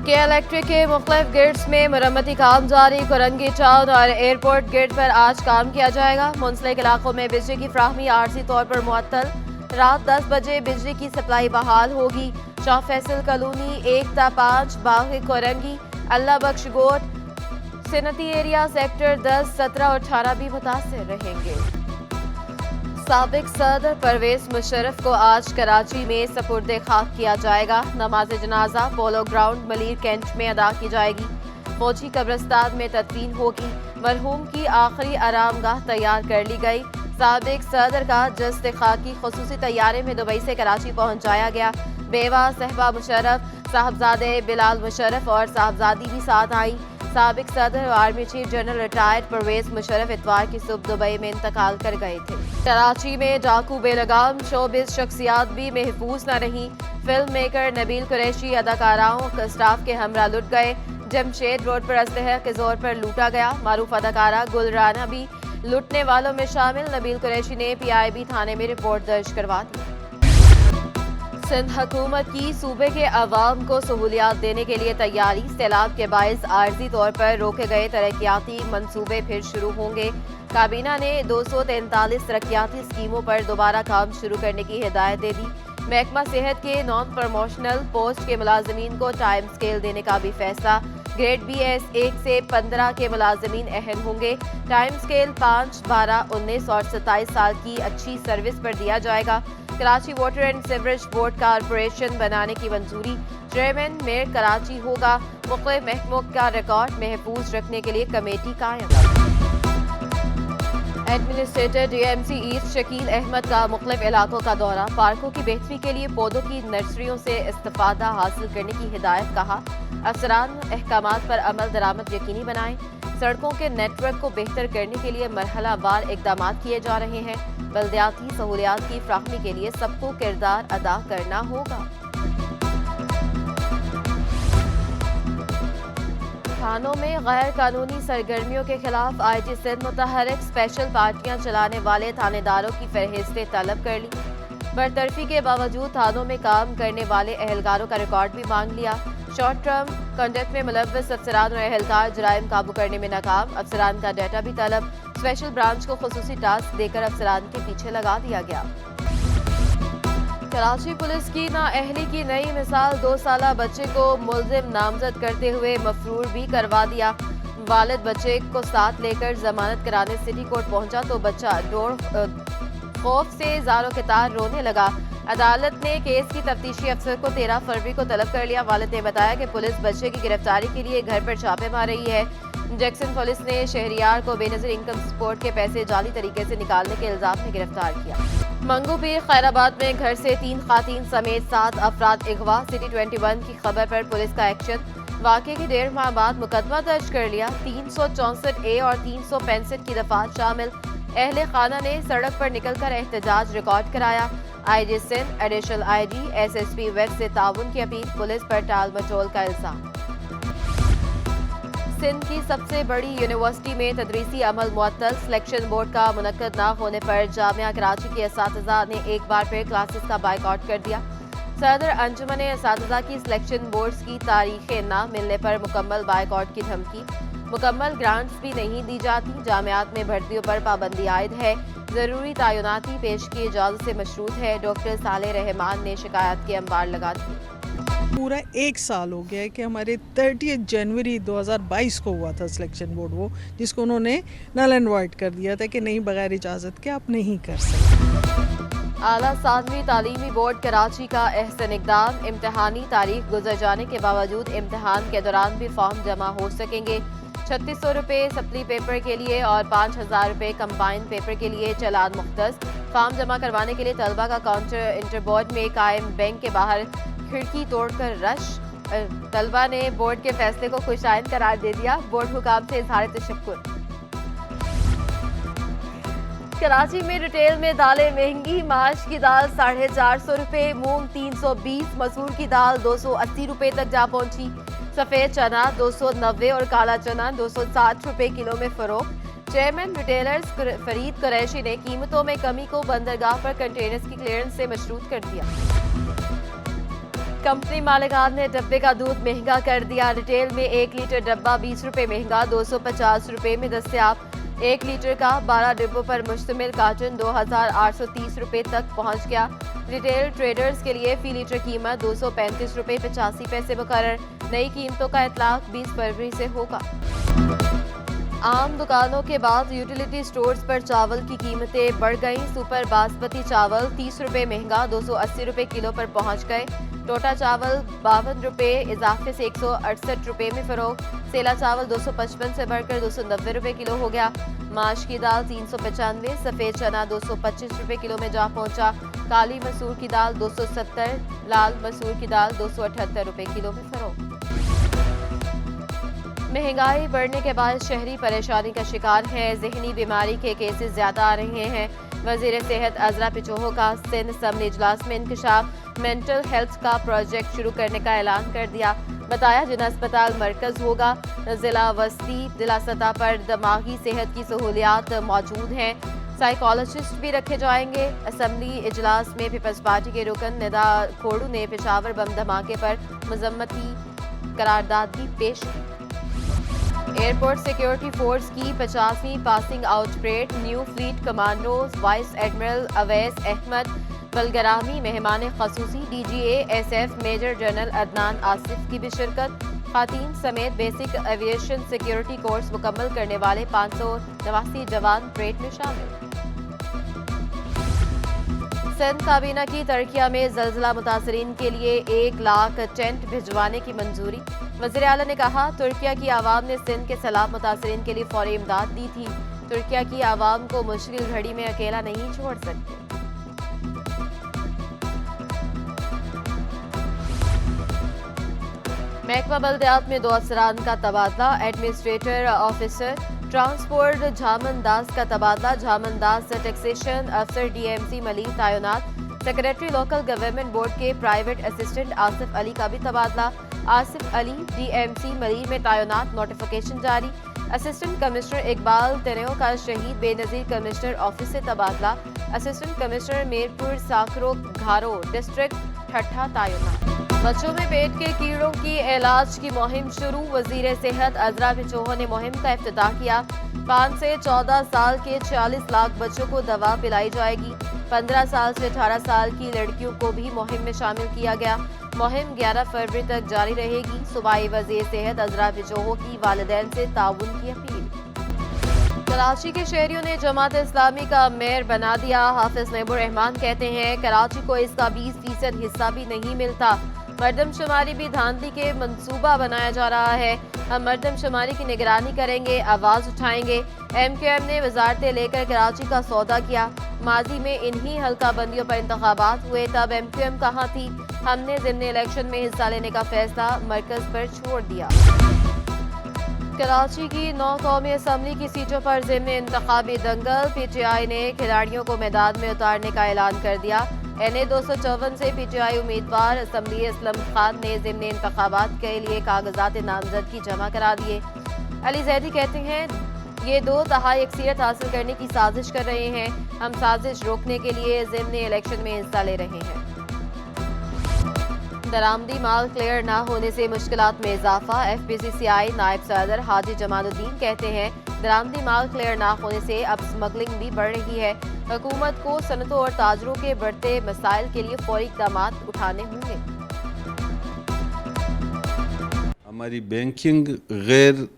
के इलेक्ट्रिक के मुख्तलिफ गेट्स में मरम्मती काम जारी। कोरंगी टाउन और एयरपोर्ट गेट पर आज काम किया जाएगा। मुंसलिक इलाकों में बिजली की फ्राहमी आर्जी तौर पर मुअत्तल। रात 10 बजे बिजली की सप्लाई बहाल होगी। शाह फैसल कॉलोनी 1 ता 5 बाग कोरंगी, अल्लाह बख्श गोट सनती एरिया सेक्टर 10, 17 और 18 भी मुतासर रहेंगे। साबिक सदर परवेज मुशर्रफ को आज कराची में सपुर्दे खाक किया जाएगा। नमाज जनाजा पोलो ग्राउंड मलीर कैंट में अदा की जाएगी। फौजी कब्रिस्तान में तदफीन होगी। मरहूम की आखिरी आरामगाह तैयार कर ली गई। साबिक सदर का जस्त खाकी खुसूसी तैयारे में दुबई से कराची पहुंचाया गया। बेवा सहबा मुशर्रफ, साहबजादे बिलाल मुशर्रफ और साहबजादी भी साथ आई। साबिक सदर और army chief general retired Pervez Musharraf इतवार की सुबह दुबई में इंतकाल कर गए थे। कराची में डाकू बेलगाम शोबिज शख्सियात भी महफूज न रहीं। फिल्म मेकर नबील कुरैशी अदाकाराओं स्टाफ के हमरा लुट गए। जमशेद रोड पर असलहे के जोर पर लूटा गया। मारूफ अदाकारा गुल राना भी लूटने वालों में शामिल। नबील कुरैशी ने PIB थाने में रिपोर्ट दर्ज करवा दी। सिंध हुकूमत की सूबे के अवाम को सहूलियात देने के लिए तैयारी। सैलाब के बायस आर्जी तौर पर रोके गए तरक्याती मंसूबे फिर शुरू होंगे। काबीना ने 243 तरक्याती स्कीमों पर दोबारा काम शुरू करने की हिदायत दे दी। महकमा सेहत के नॉन प्रमोशनल पोस्ट के मुलाजमीन को टाइम स्केल देने का भी फैसला। ग्रेड BS 1 से 15 के मुलाजमीन अहम होंगे। टाइम स्केल 5, 12, 19 और 27 साल की अच्छी सर्विस पर दिया जाएगा। Karachi water and sewerage board corporation बनाने की मंजूरी। चेयरमैन मेयर कराची होगा। मुख्तलिफ महकमों का रिकॉर्ड महफूज रखने के लिए कमेटी कायम। Administrator DMC east Shakeel Ahmed का मुख्तलिफ इलाकों का दौरा। पार्कों की बेहतरी के लिए पौधों की नर्सरियों से इस्तिफादा हासिल करने की हिदायत। कहा अफसरान अहकामात पर अमल दरामद यकीनी बनाएं। सड़कों के नेटवर्क को बेहतर करने के लिए मरहला वार इकदाम किए जा रहे हैं। बल्दियाती सहूलियात की फ्राहमी के लिए सबको किरदार अदा करना होगा। थानों में गैर कानूनी सरगर्मियों के खिलाफ IG सिंध मुतहरिक स्पेशल पार्टियां चलाने वाले थानेदारों की फहरिस्तें तलब कर ली। बरतरफी के बावजूद थानों में काम करने वाले अहलकारों का रिकॉर्ड भी मांग लिया। शॉर्ट टर्म कंडक्ट में मुलव्वस अफसरान और अहलकार जराइम काबू करने में नाकाम। अफसरान का डाटा भी तलब। स्पेशल ब्रांच को खुसूसी टास्क देकर अफसरान के पीछे लगा दिया गया। कराची पुलिस की नाअहली की नई मिसाल। 2 साला बच्चे को मुल्जिम नामजद करते हुए मफरूर भी करवा दिया। वालिद बच्चे को साथ लेकर जमानत कराने सिटी कोर्ट पहुंचा तो बच्चा खौफ से ज़ारो के तार रोने लगा। अदालत ने केस की तफ्तीशी अफसर को 13 फरवरी को तलब कर लिया। वालिद ने बताया कि पुलिस बच्चे की गिरफ्तारी के लिए घर पर छापे मार रही है। जैक्सन पुलिस ने शहरियार को बेनज़ीर इनकम सपोर्ट के पैसे जाली तरीके से निकालने के इल्जाम में गिरफ्तार किया। मंगू पीर खैराबाद में घर से 3 खातीन समेत 7 अफराद अगवा। सिटी 21 की खबर पर पुलिस का एक्शन। वाक़े के 1.5 माह बाद मुकदमा दर्ज कर लिया। 364A और 365 की दफात शामिल। अहले खाना ने सड़क पर निकलकर एहतजाज रिकॉर्ड कराया। IG Sindh additional IG SSP west से ताउन की अपील। पुलिस पर टाल मटोल का इल्जाम। सिंध की सबसे बड़ी यूनिवर्सिटी में तदरीसी अमल मुअत्तल। सिलेक्शन बोर्ड का मुनक्कद न होने पर जामिया कराची के असातिज़ा ने एक बार फिर क्लासेस का बाइकआउट कर दिया। सदर अंजुमन असातिज़ा की सिलेक्शन बोर्ड्स की तारीखें न मिलने पर मुकम्मल बाइकआउट की धमकी। मुकम्मल ग्रांट्स भी नहीं दी जाती। जामियात में भर्तियों पर पाबंदी आयद है। जरूरी तयनाती पेश की इजाजत से मशरूत है। डॉक्टर साले रहमान ने शिकायत के अंबार लगा दी। पूरा 1 साल हो गया है कि हमारे 30 जनवरी 2022 को हुआ था सिलेक्शन बोर्ड, वो जिसको उन्होंने नल एंड वॉइड कर दिया था कि नहीं, बगैर इजाज़त के आप नहीं कर सकते। आला सातवीं तालीमी बोर्ड कराची का अहसन इक़दाम। इम्तहानी तारीख गुजर जाने के बावजूद इम्तहान के दौरान भी फॉर्म जमा हो सकेंगे। 3600 रुपये सप्ली पेपर के लिए और 5000 रुपये कंबाइंड पेपर के लिए चालान मुख्तस। फॉर्म जमा करवाने के लिए तलबा का काउंटर इंटरबोर्ड में कायम बैंक के बाहर खिड़की तोड़कर रश। तलबा ने बोर्ड के फैसले को खुशाइन करार दे दिया। बोर्ड हुकाम से इजहार तशक्कुर। कराची में रिटेल में दालें महंगी। माश की दाल 450 रुपये, मूंग 320, मसूर की दाल 280 रुपये तक जा पहुंची। सफ़ेद चना 290 और काला चना 260 रुपये किलो में फरोख्त। चेयरमैन रिटेलर्स फरीद कुरैशी ने कीमतों में कमी को बंदरगाह पर कंटेनर्स की क्लियरेंस से मशरूत कर दिया। कंपनी मालिकान ने डब्बे का दूध महंगा कर दिया। रिटेल में 1 लीटर डब्बा 20 रुपए महंगा 250 रुपए में दस्तयाब। 1 लीटर का 12 डिब्बों पर मुश्तमिल कार्टन 2830 रुपए तक पहुंच गया। रिटेल ट्रेडर्स के लिए फी लीटर कीमत 235 रुपए 85 पैसे मुकर्रर। नई कीमतों का इतलाक 20 फरवरी से होगा। आम दुकानों के बाद यूटिलिटी स्टोर्स पर चावल की कीमतें बढ़ गईं। सुपर बासमती चावल 30 रुपए महंगा 280 रुपए किलो पर पहुंच गए। टोटा चावल 52 रुपए इजाफे से 168 रुपए में फरोख्त। सेला चावल 255 से बढ़कर 290 रुपए किलो हो गया। माश की दाल 395, सफेद चना 225 रुपए किलो में जा पहुंचा। काली मसूर की दाल 270, लाल मसूर की दाल 278 रुपए किलो में फरोख्त। महंगाई बढ़ने के बाद शहरी परेशानी का शिकार हैं। ज़हनी बीमारी के केसेस ज़्यादा आ रहे हैं। वज़ीर सेहत अज़रा पिचोहो का सिंध असम्बली इजलास में इंकशाफ। मेंटल हेल्थ का प्रोजेक्ट शुरू करने का ऐलान कर दिया। बताया जिला अस्पताल मरकज होगा। जिला वस्ती जिला सतह पर दिमागी सेहत की सहूलियात मौजूद हैं। साइकोलॉजिस्ट भी रखे जाएंगे। असम्बली इजलास में पीपल्स पार्टी के रुकन निदा खोड़ू ने पेशावर बम धमाके पर मजम्मती करारदाद भी पेश की। एयरपोर्ट सिक्योरिटी फोर्स की 50वीं passing out parade. New fleet commandos vice admiral Awais Ahmed Bilgrami मेहमान खसूसी। DGA SF major general Adnan Asif की भी शिरकत। खातीन समेत बेसिक एविएशन सिक्योरिटी कोर्स मुकम्मल करने वाले 589 जवान परेड में शामिल। सिंध काबीना की तरकिया में जल्जला मुतासरीन के लिए 1 लाख टेंट भिजवाने की मंजूरी। वज़ीर आला ने कहा तुर्किया की आवाम ने सिंध के सैलाब मुतासरीन के लिए फौरी इमदाद दी थी। तुर्किया की आवाम को मुश्किल घड़ी में अकेला नहीं छोड़ सकते। महकमा बल्दियात में 2 अफसरान का तबादला। एडमिनिस्ट्रेटर ऑफिसर ट्रांसपोर्ट झामन दास का तबादला। झामन दास टैक्सेशन अफसर DMC मलिक तैनात। सेक्रेटरी लोकल गवर्नमेंट बोर्ड के प्राइवेट असिस्टेंट आसिफ अली का भी तबादला। आसिफ अली DMC मलिक में तैनात। नोटिफिकेशन जारी। असिस्टेंट कमिश्नर इकबाल तनेओ का शहीद बेनजीर कमिश्नर ऑफिस से तबादला। असिस्टेंट कमिश्नर मीरपुर साकरो घारो डिस्ट्रिक्ट ठट्ठा तैनात। बच्चों में पेट के कीड़ों की इलाज की मुहिम शुरू। वजीर सेहत अज़रा पिचोहो ने मुहिम का इफ्तिताह किया। 5 से 14 साल के 40 लाख बच्चों को दवा पिलाई जाएगी। 15 साल से 18 साल की लड़कियों को भी मुहिम में शामिल किया गया। मुहिम 11 फरवरी तक जारी रहेगी। सूबाई वज़ीर सेहत अज़रा पिचोहो की वालिदैन से ताउन की अपील। कराची के शहरियों ने जमात इस्लामी का मेयर बना दिया। हाफिज नईमुर रहमान कहते हैं कराची को इसका 20% हिस्सा भी नहीं मिलता। मर्दमशुमारी भी धांधली के मंसूबा बनाया जा रहा है। हम मर्दमशुमारी की निगरानी करेंगे, आवाज उठाएंगे। MQM ने वजारतें लेकर कराची का सौदा किया। माजी में इन्हीं हल्का बंदियों पर इंतखाबात हुए तब MQM कहाँ थी। हमने ज़िमनी इलेक्शन में हिस्सा लेने का फैसला मरकज पर छोड़ दिया। कराची की 9 कौमी असम्बली की सीटों पर ज़िमनी इंतखाबी दंगल। PTI ने खिलाड़ियों को मैदान में उतारने का ऐलान कर दिया। NA 254 से PTI उम्मीदवार असम्बली असलम खान ने ज़िमनी इंतखाबात के लिए कागजात नामजदगी जमा करा दिए। अली जैदी कहते हैं ये 2 तिहाई अक्सरियत हासिल करने की साजिश कर रहे हैं। हम साजिश रोकने के लिए ज़िमनी इलेक्शन में हिस्सा ले रहे हैं। दरामदी माल क्लियर ना होने से मुश्किलात में इजाफा। FPCCI नायब सदर हाजी जमालुद्दीन कहते हैं दरामदी माल क्लियर ना होने से अब स्मगलिंग भी बढ़ रही है। हुकूमत को सनतों और ताजरों के बढ़ते मसाइल के लिए फौरी इक़दाम उठाने होंगे। हमारी बैंकिंग गैर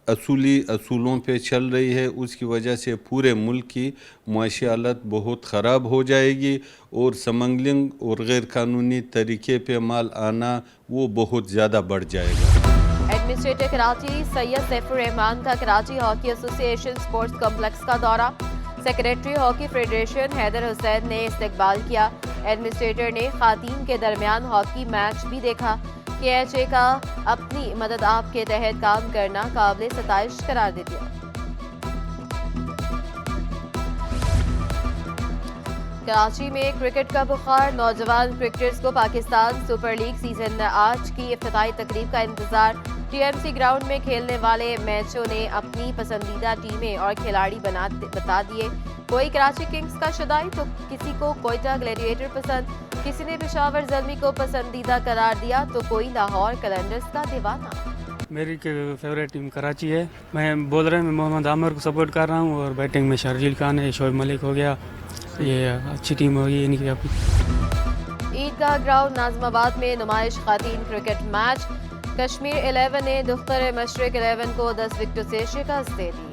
असूलों पे चल रही है, उसकी वजह से पूरे मुल्क की मुआशी हालत बहुत ख़राब हो जाएगी और स्मगलिंग और गैर कानूनी तरीके पे माल आना वो बहुत ज़्यादा बढ़ जाएगा। एडमिनिस्ट्रेटर कराची सैयद सैफुर रहमान का Karachi hockey association sports complex का दौरा। Secretary hockey federation Haider Hussain ने इस्तकबाल किया। एडमिनिस्ट्रेटर ने खातीन के दरमियान हॉकी मैच भी देखा। KHA का अपनी मदद आप के तहत काम करना काबिल सताइश करार दे दिया। कराची में क्रिकेट का बुखार। नौजवान क्रिकेटर्स को पाकिस्तान सुपर लीग सीजन 8 की इफ्तिताई तकरीब का इंतजार। TMC ग्राउंड में खेलने वाले मैचों ने अपनी पसंदीदा टीमें और खिलाड़ी बता दिए। कोई कराची किंग्स का शदाई तो किसी को कोयटा ग्लैडिएटर पसंद, किसी ने पेशावर ज़ल्मी को पसंदीदा करार दिया तो कोई लाहौर कलंडर्स का दीवाना। मेरी फेवरेट टीम कराची है। मैं बॉलर में मोहम्मद आमिर को सपोर्ट कर रहा हूँ और बैटिंग में शारजील खान है, शोएब मलिक हो गया। ये अच्छी टीम होगी इनकी अपनी। ईदगाह ग्राउंड नाज़िमाबाद में नुमाइश खातीन क्रिकेट मैच। कश्मीर 11 ने दुख्तर मशरिक 11 को 10 विकेटों से शिकस्त दे दी।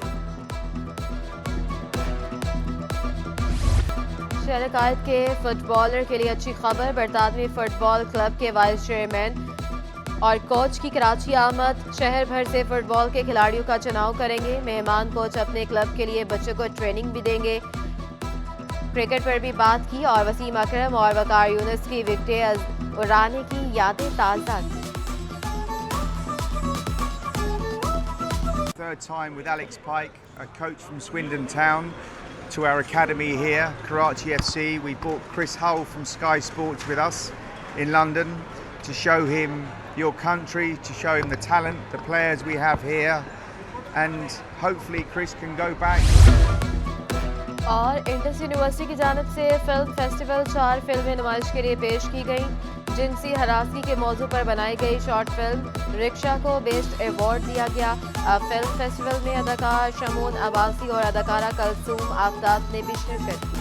शहर कायद के फुटबॉलर के लिए अच्छी खबर। बरतानवी फुटबॉल क्लब के वाइस चेयरमैन और कोच की कराची आमद। शहर भर से फुटबॉल के खिलाड़ियों का चुनाव करेंगे। मेहमान कोच अपने क्लब के लिए बच्चों को ट्रेनिंग भी देंगे। क्रिकेट पर भी बात की और वसीम अकरम और वकार यूनुस की विकेटें उड़ाने की यादें ताज़ा की। Third time with Alex Pike, a coach from Swindon Town, to our academy here, Karachi FC. We brought Chris Hull from Sky Sports with us in London to show him your country, to show him the talent, the players we have here, and hopefully Chris can go back. और Indus university की जानिब से film festival 4 फिल्में नुमाइश के लिए पेश की गई। जिनसी हरासगी के मौजू पर बनाई गई शॉर्ट फिल्म रिक्शा को बेस्ट अवार्ड दिया गया। फिल्म फेस्टिवल में अदाकार शमून अब्बासी और अदाकारा कलसूम आफ्ताब ने भी शिरकत की।